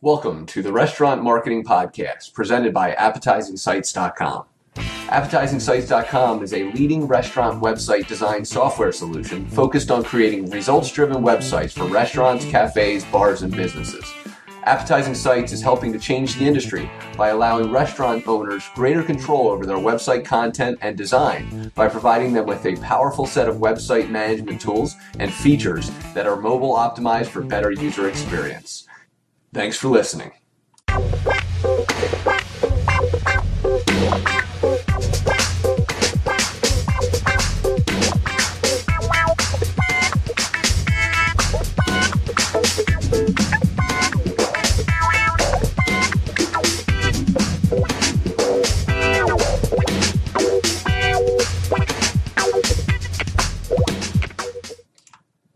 Welcome to the Restaurant Marketing Podcast, presented by AppetizingSites.com. AppetizingSites.com is a leading restaurant website design software solution focused on creating results-driven websites for restaurants, cafes, bars, and businesses. Appetizing Sites is helping to change the industry by allowing restaurant owners greater control over their website content and design by providing them with a powerful set of website management tools and features that are mobile optimized for better user experience. Thanks for listening.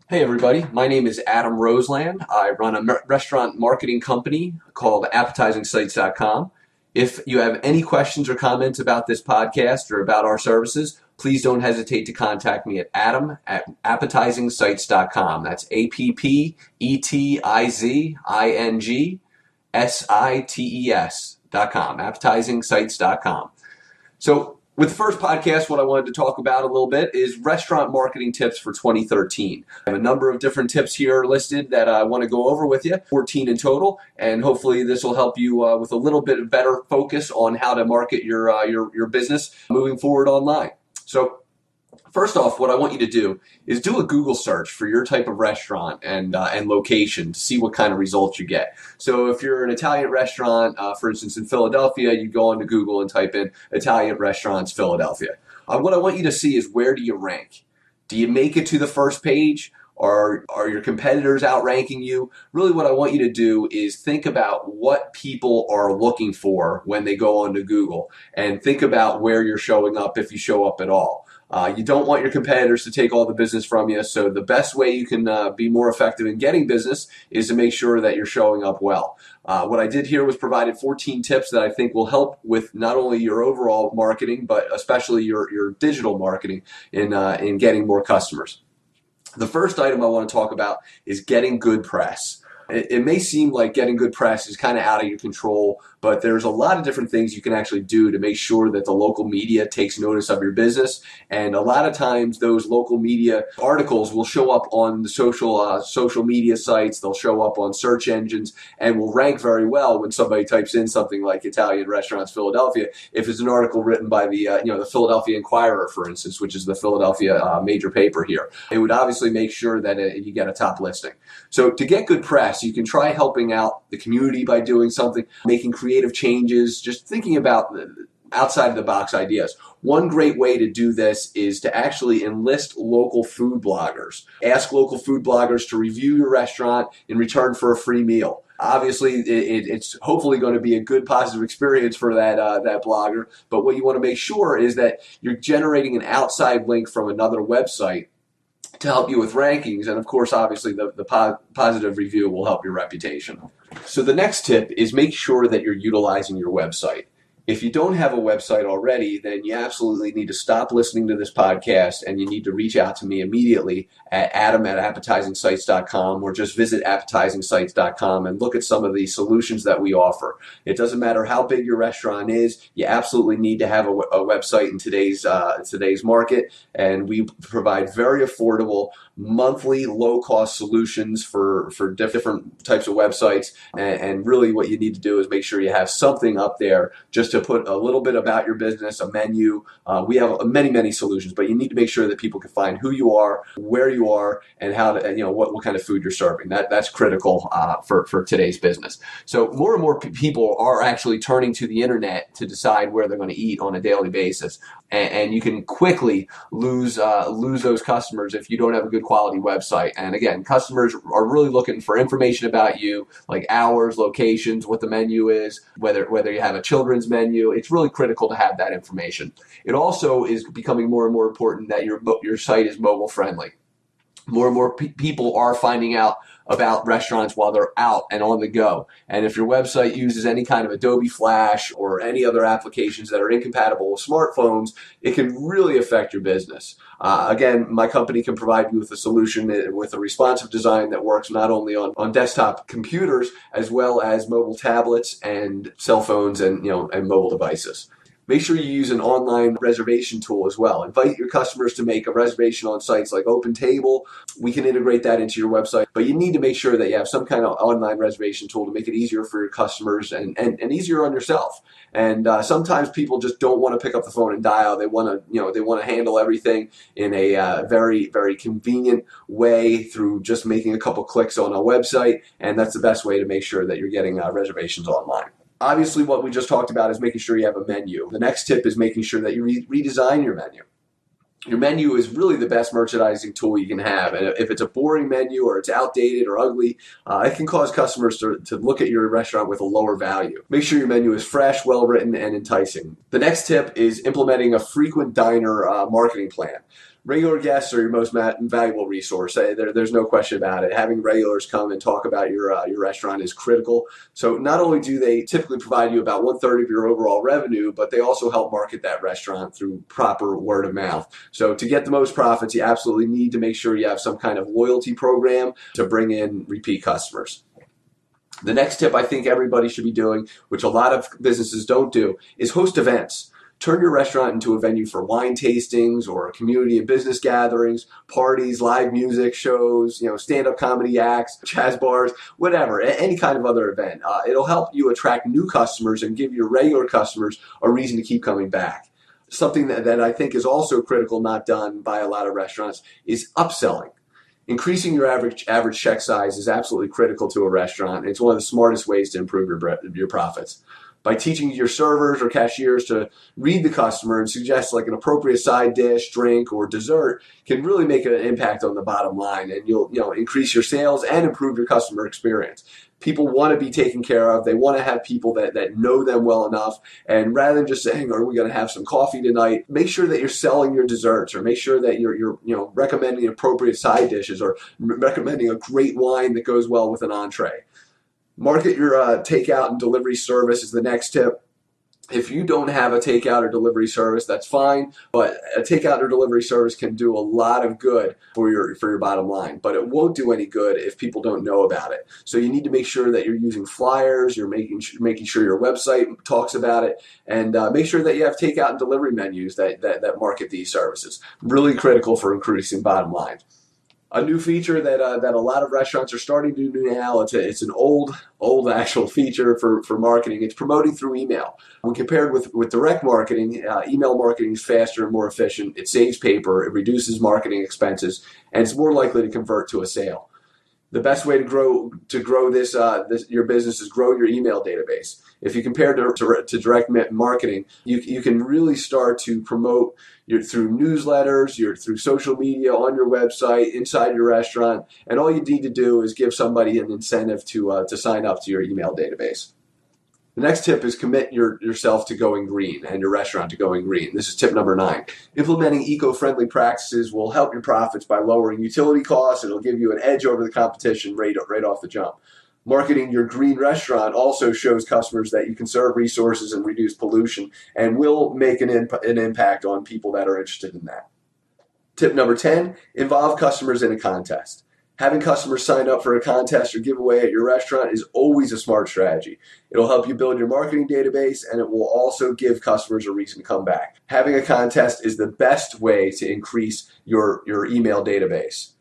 Hey everybody, my name is Adam Roseland. I run a restaurant marketing company called AppetizingSites.com. If you have any questions or comments about this podcast or about our services, please don't hesitate to contact me at Adam@AppetizingSites.com. That's AppetizingSites.com, AppetizingSites.com. So, with the first podcast, what I wanted to talk about a little bit is restaurant marketing tips for 2013. I have a number of different tips here listed that I want to go over with you, 14 in total, and hopefully this will help you with a little bit better focus on how to market your business moving forward online. So, first off, what I want you to do is do a Google search for your type of restaurant and location to see what kind of results you get. So if you're an Italian restaurant, for instance, in Philadelphia, you go onto Google and type in Italian restaurants, Philadelphia. What I want you to see is, where do you rank? Do you make it to the first page? Are your competitors outranking you? Really what I want you to do is think about what people are looking for when they go onto Google, and think about where you're showing up, if you show up at all. You don't want your competitors to take all the business from you, so the best way you can be more effective in getting business is to make sure that you're showing up well. What I did here was provided 14 tips that I think will help with not only your overall marketing, but especially your digital marketing in getting more customers. The first item I want to talk about is getting good press. It may seem like getting good press is kind of out of your control, but there's a lot of different things you can actually do to make sure that the local media takes notice of your business. And a lot of times those local media articles will show up on the social media sites. They'll show up on search engines and will rank very well when somebody types in something like Italian restaurants Philadelphia. If it's an article written by the Philadelphia Inquirer, for instance, which is the Philadelphia major paper here, it would obviously make sure that you get a top listing. So to get good press, you can try helping out the community by doing something, making creative changes, just thinking about outside of the box ideas. One great way to do this is to actually enlist local food bloggers. Ask local food bloggers to review your restaurant in return for a free meal. Obviously, it's hopefully going to be a good, positive experience for that blogger, but what you want to make sure is that you're generating an outside link from another website to help you with rankings, and of course, obviously, the positive review will help your reputation. So the next tip is make sure that you're utilizing your website. If you don't have a website already, then you absolutely need to stop listening to this podcast, and you need to reach out to me immediately at Adam@AppetizingSites.com, or just visit AppetizingSites.com and look at some of the solutions that we offer. It doesn't matter how big your restaurant is, you absolutely need to have a website in today's market, and we provide very affordable, monthly, low-cost solutions for different types of websites, and really what you need to do is make sure you have something up there just to put a little bit about your business, a menu. We have many solutions, but you need to make sure that people can find who you are, where you are, and how to, what kind of food you're serving. That's critical for today's business. So more and more people are actually turning to the internet to decide where they're going to eat on a daily basis, and you can quickly lose those customers if you don't have a good quality website. And again, customers are really looking for information about you, like hours, locations, what the menu is, whether you have a children's menu. It's really critical to have that information. It also is becoming more and more important that your site is mobile friendly. More and more people are finding out about restaurants while they're out and on the go. And if your website uses any kind of Adobe Flash or any other applications that are incompatible with smartphones, it can really affect your business. Again, my company can provide you with a solution with a responsive design that works not only on desktop computers as well as mobile tablets and cell phones and mobile devices. Make sure you use an online reservation tool as well. Invite your customers to make a reservation on sites like OpenTable. We can integrate that into your website, but you need to make sure that you have some kind of online reservation tool to make it easier for your customers and easier on yourself. And sometimes people just don't want to pick up the phone and dial. They want to handle everything in a very, very convenient way through just making a couple clicks on a website. And that's the best way to make sure that you're getting reservations online. Obviously, what we just talked about is making sure you have a menu. The next tip is making sure that you redesign your menu. Your menu is really the best merchandising tool you can have. And if it's a boring menu or it's outdated or ugly, it can cause customers to look at your restaurant with a lower value. Make sure your menu is fresh, well-written, and enticing. The next tip is implementing a frequent diner marketing plan. Regular guests are your most valuable resource. There's no question about it. Having regulars come and talk about your restaurant is critical. So not only do they typically provide you about 1/3 of your overall revenue, but they also help market that restaurant through proper word of mouth. So to get the most profits, you absolutely need to make sure you have some kind of loyalty program to bring in repeat customers. The next tip I think everybody should be doing, which a lot of businesses don't do, is host events. Turn your restaurant into a venue for wine tastings or community and business gatherings, parties, live music shows, stand-up comedy acts, jazz bars, whatever, any kind of other event. It'll help you attract new customers and give your regular customers a reason to keep coming back. Something that I think is also critical, not done by a lot of restaurants, is upselling. Increasing your average check size is absolutely critical to a restaurant. It's one of the smartest ways to improve your profits. By teaching your servers or cashiers to read the customer and suggest like an appropriate side dish, drink, or dessert can really make an impact on the bottom line, and you'll increase your sales and improve your customer experience. People want to be taken care of. They want to have people that know them well enough. And rather than just saying, "Are we going to have some coffee tonight?" make sure that you're selling your desserts, or make sure that you're recommending appropriate side dishes, or recommending a great wine that goes well with an entree. Market your takeout and delivery service is the next tip. If you don't have a takeout or delivery service, that's fine, but a takeout or delivery service can do a lot of good for your bottom line, but it won't do any good if people don't know about it. So you need to make sure that you're using flyers, you're making sure your website talks about it, and make sure that you have takeout and delivery menus that market these services. Really critical for increasing bottom line. A new feature that a lot of restaurants are starting to do now, it's an old actual feature for marketing. It's promoting through email. When compared with direct marketing, email marketing is faster and more efficient. It saves paper, it reduces marketing expenses, and it's more likely to convert to a sale. The best way to grow this your business is grow your email database. If you compare to direct marketing, you can really start to promote through newsletters, through social media, on your website, inside your restaurant, and all you need to do is give somebody an incentive to sign up to your email database. The next tip is commit yourself to going green and your restaurant to going green. This is tip number 9. Implementing eco-friendly practices will help your profits by lowering utility costs, and it'll give you an edge over the competition right off the jump. Marketing your green restaurant also shows customers that you conserve resources and reduce pollution, and will make an impact on people that are interested in that. Tip number 10, involve customers in a contest. Having customers sign up for a contest or giveaway at your restaurant is always a smart strategy. It'll help you build your marketing database, and it will also give customers a reason to come back. Having a contest is the best way to increase your email database.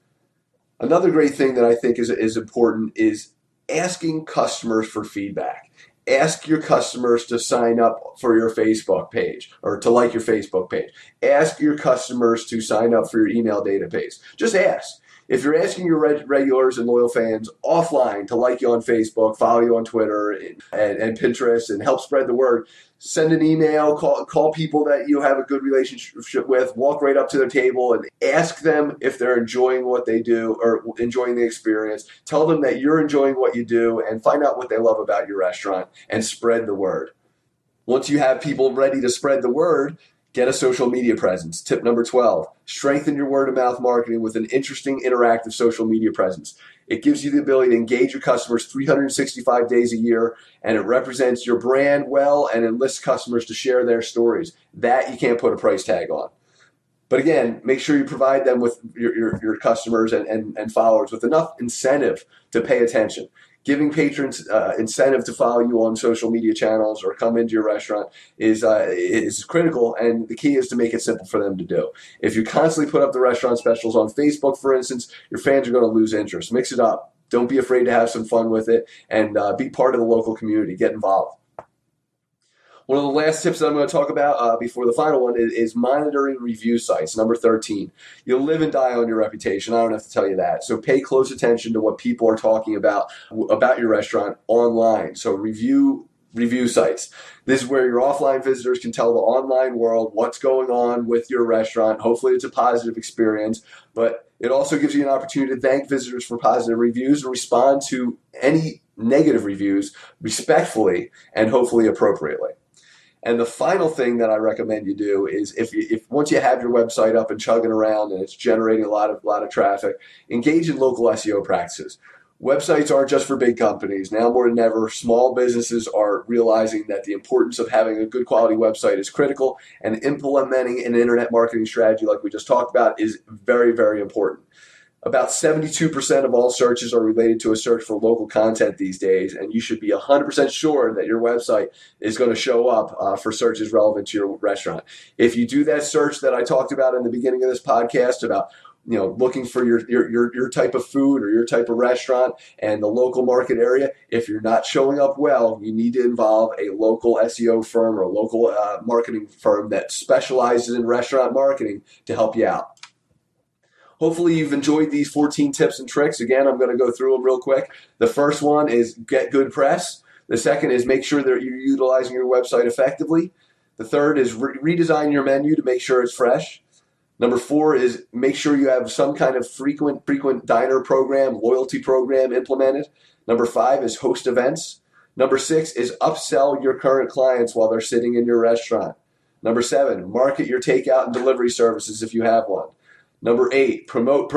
Another great thing that I think is important is asking customers for feedback. Ask your customers to sign up for your Facebook page or to like your Facebook page. Ask your customers to sign up for your email database. Just ask. If you're asking your regulars and loyal fans offline to like you on Facebook, follow you on Twitter and Pinterest, and help spread the word, send an email, call people that you have a good relationship with, walk right up to their table and ask them if they're enjoying what they do or enjoying the experience. Tell them that you're enjoying what you do, and find out what they love about your restaurant and spread the word. Once you have people ready to spread the word, get a social media presence. Tip number 12, strengthen your word of mouth marketing with an interesting, interactive social media presence. It gives you the ability to engage your customers 365 days a year, and it represents your brand well and enlists customers to share their stories. That you can't put a price tag on. But again, make sure you provide them with your customers and followers with enough incentive to pay attention. Giving patrons incentive to follow you on social media channels or come into your restaurant is critical, and the key is to make it simple for them to do. If you constantly put up the restaurant specials on Facebook, for instance, your fans are going to lose interest. Mix it up. Don't be afraid to have some fun with it, and be part of the local community. Get involved. One of the last tips that I'm going to talk about before the final one is monitoring review sites. Number 13. You'll live and die on your reputation. I don't have to tell you that. So pay close attention to what people are talking about your restaurant online. So review sites. This is where your offline visitors can tell the online world what's going on with your restaurant. Hopefully it's a positive experience, but it also gives you an opportunity to thank visitors for positive reviews and respond to any negative reviews respectfully and hopefully appropriately. And the final thing that I recommend you do is if once you have your website up and chugging around and it's generating a lot of traffic, engage in local SEO practices. Websites aren't just for big companies. Now more than ever, small businesses are realizing that the importance of having a good quality website is critical, and implementing an internet marketing strategy like we just talked about is very, very important. About 72% of all searches are related to a search for local content these days, and you should be 100% sure that your website is going to show up for searches relevant to your restaurant. If you do that search that I talked about in the beginning of this podcast about looking for your type of food or your type of restaurant and the local market area, if you're not showing up well, you need to involve a local SEO firm or a local marketing firm that specializes in restaurant marketing to help you out. Hopefully you've enjoyed these 14 tips and tricks. Again, I'm going to go through them real quick. The first one is get good press. The second is make sure that you're utilizing your website effectively. The third is redesign your menu to make sure it's fresh. Number 4 is make sure you have some kind of frequent diner program, loyalty program implemented. Number 5 is host events. Number 6 is upsell your current clients while they're sitting in your restaurant. Number 7, market your takeout and delivery services if you have one. Number 8, promote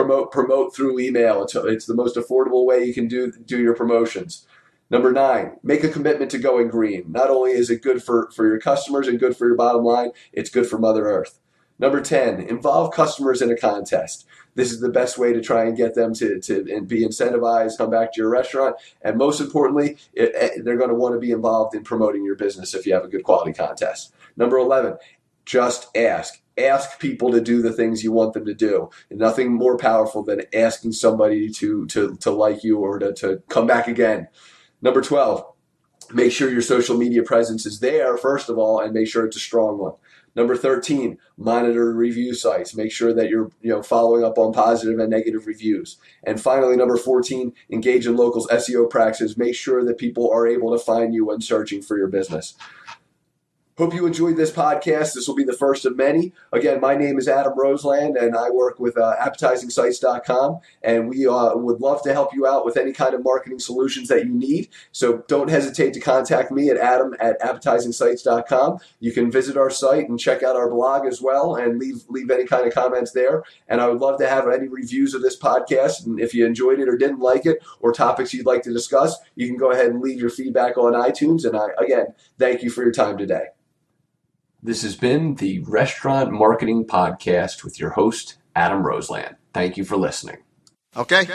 through email. It's the most affordable way you can do your promotions. Number 9, make a commitment to going green. Not only is it good for your customers and good for your bottom line, it's good for Mother Earth. Number 10, involve customers in a contest. This is the best way to try and get them to be incentivized, come back to your restaurant. And most importantly, they're going to want to be involved in promoting your business if you have a good quality contest. Number 11, just ask. Ask people to do the things you want them to do. And nothing more powerful than asking somebody to like you or to come back again. Number 12, make sure your social media presence is there, first of all, and make sure it's a strong one. Number 13, monitor review sites. Make sure that you're following up on positive and negative reviews. And finally, number 14, engage in local SEO practices. Make sure that people are able to find you when searching for your business. Hope you enjoyed this podcast. This will be the first of many. Again, my name is Adam Roseland, and I work with AppetizingSites.com, and we would love to help you out with any kind of marketing solutions that you need. So don't hesitate to contact me at adam@AppetizingSites.com. You can visit our site and check out our blog as well and leave any kind of comments there. And I would love to have any reviews of this podcast. And if you enjoyed it or didn't like it or topics you'd like to discuss, you can go ahead and leave your feedback on iTunes. And again, thank you for your time today. This has been the Restaurant Marketing Podcast with your host, Adam Roseland. Thank you for listening. Okay.